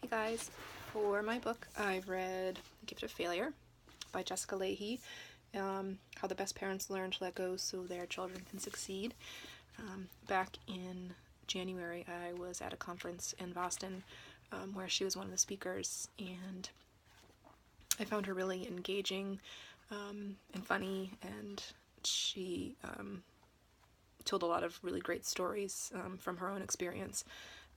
Hey guys, for my book I've read The Gift of Failure by Jessica Lahey, How the Best Parents Learn to Let Go So Their Children Can Succeed. Back in January I was at a conference in Boston where she was one of the speakers, and I found her really engaging and funny, and she told a lot of really great stories from her own experience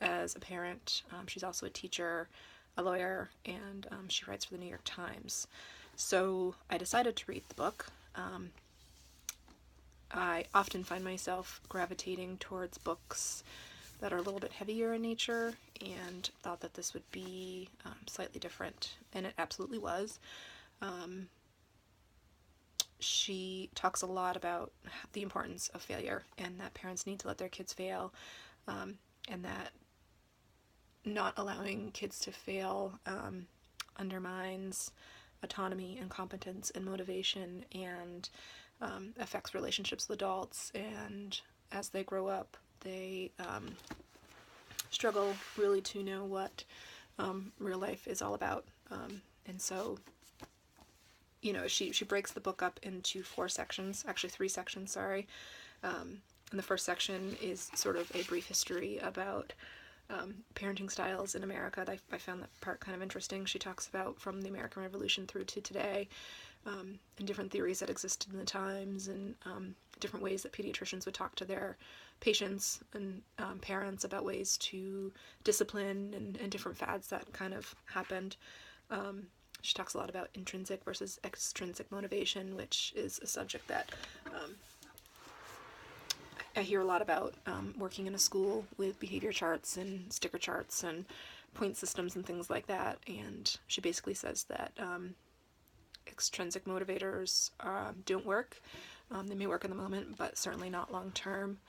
as a parent. She's also a teacher, a lawyer, and she writes for the New York Times. So I decided to read the book. I often find myself gravitating towards books that are a little bit heavier in nature, and thought that this would be slightly different, and it absolutely was. She talks a lot about the importance of failure, and that parents need to let their kids fail, and that not allowing kids to fail undermines autonomy and competence and motivation, and affects relationships with adults, and as they grow up they struggle really to know what real life is all about. And so, she breaks the book up into 4 sections, actually 3 sections, sorry. And the first section is sort of a brief history about parenting styles in America. I found that part kind of interesting. She talks about from the American Revolution through to today, and different theories that existed in the times, and different ways that pediatricians would talk to their patients and parents about ways to discipline, and different fads that kind of happened. She talks a lot about intrinsic versus extrinsic motivation, which is a subject that I hear a lot about working in a school with behavior charts and sticker charts and point systems and things like that. And she basically says that extrinsic motivators don't work. They may work in the moment, but certainly not long term.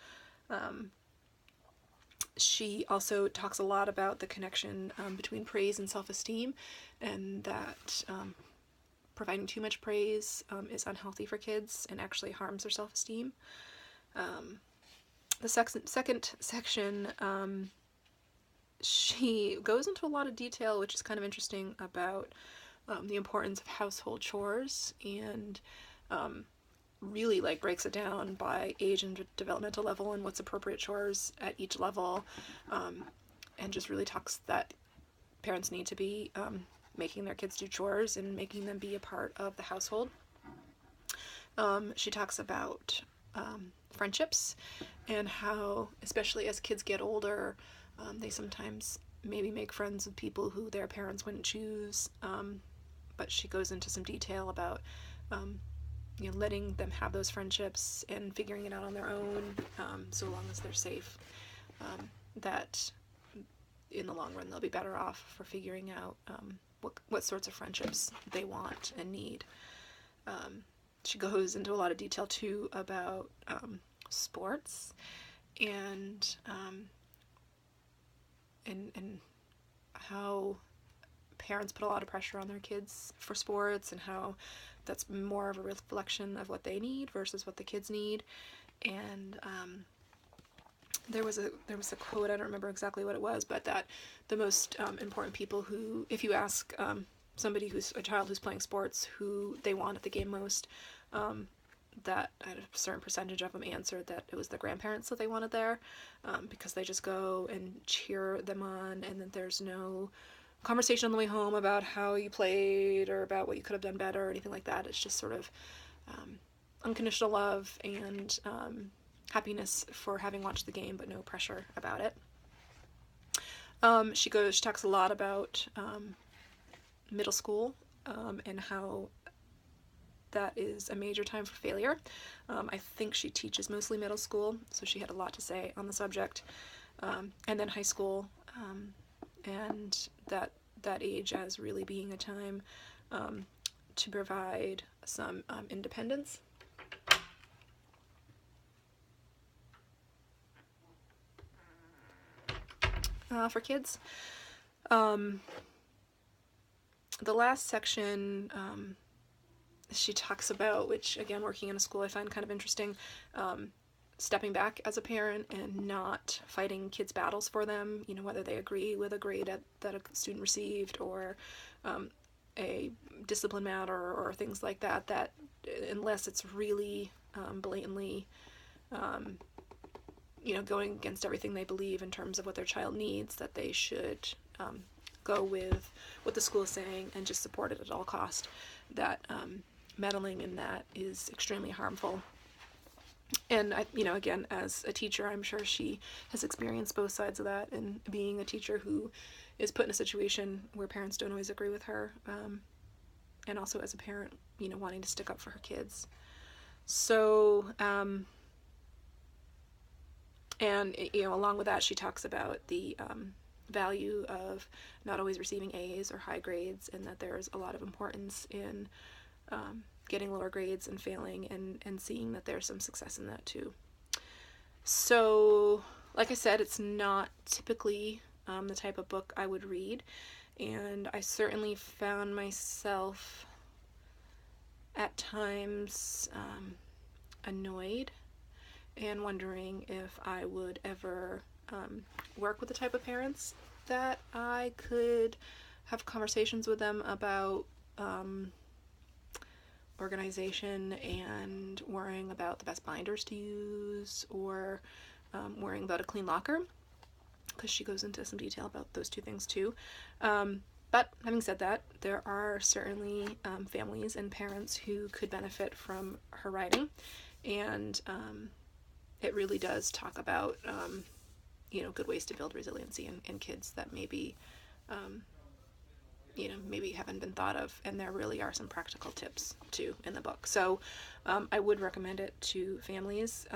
She also talks a lot about the connection between praise and self-esteem, and that providing too much praise is unhealthy for kids and actually harms their self-esteem. The second section, she goes into a lot of detail, which is kind of interesting, about the importance of household chores, and really breaks it down by age and developmental level and what's appropriate chores at each level, and just really talks that parents need to be making their kids do chores and making them be a part of the household. She talks about friendships, and how, especially as kids get older, they sometimes maybe make friends with people who their parents wouldn't choose, but she goes into some detail about letting them have those friendships and figuring it out on their own, so long as they're safe, that in the long run they'll be better off for figuring out what sorts of friendships they want and need. She goes into a lot of detail too about sports, and how parents put a lot of pressure on their kids for sports, and how that's more of a reflection of what they need versus what the kids need. And there was a quote, I don't remember exactly what it was, but that the most important people who, if you ask somebody who's a child who's playing sports who they want at the game most, that a certain percentage of them answered that it was the grandparents that they wanted there, because they just go and cheer them on, and that there's no conversation on the way home about how you played or about what you could have done better or anything like that. It's just sort of unconditional love and happiness for having watched the game, but no pressure about it. She talks a lot about middle school, and how that is a major time for failure. I think she teaches mostly middle school, so she had a lot to say on the subject. And then high school, and that age as really being a time to provide some independence. For kids. The last section, she talks about, which again, working in a school I find kind of interesting, stepping back as a parent and not fighting kids' battles for them, whether they agree with a grade that a student received, or a discipline matter, or things like that, that unless it's really blatantly going against everything they believe in terms of what their child needs, that they should go with what the school is saying and just support it at all cost. That meddling in that is extremely harmful. And again, as a teacher, I'm sure she has experienced both sides of that, and being a teacher who is put in a situation where parents don't always agree with her, and also as a parent, wanting to stick up for her kids. So, and along with that, she talks about the value of not always receiving A's or high grades, and that there's a lot of importance in getting lower grades and failing, and seeing that there's some success in that too. So, like I said, it's not typically the type of book I would read, and I certainly found myself at times annoyed and wondering if I would ever work with the type of parents that I could have conversations with them about organization and worrying about the best binders to use, or worrying about a clean locker, because she goes into some detail about those two things too. But having said that, there are certainly families and parents who could benefit from her writing, and it really does talk about good ways to build resiliency in kids that maybe maybe haven't been thought of, and there really are some practical tips too in the book. So I would recommend it to families.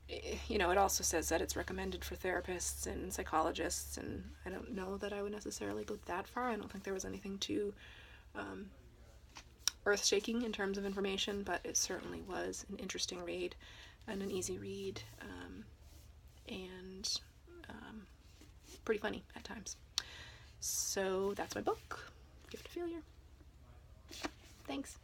It also says that it's recommended for therapists and psychologists, and I don't know that I would necessarily go that far. I don't think there was anything too earth-shaking in terms of information, but it certainly was an interesting read and an easy read, and pretty funny at times. So that's my book, Gift of Failure. Thanks.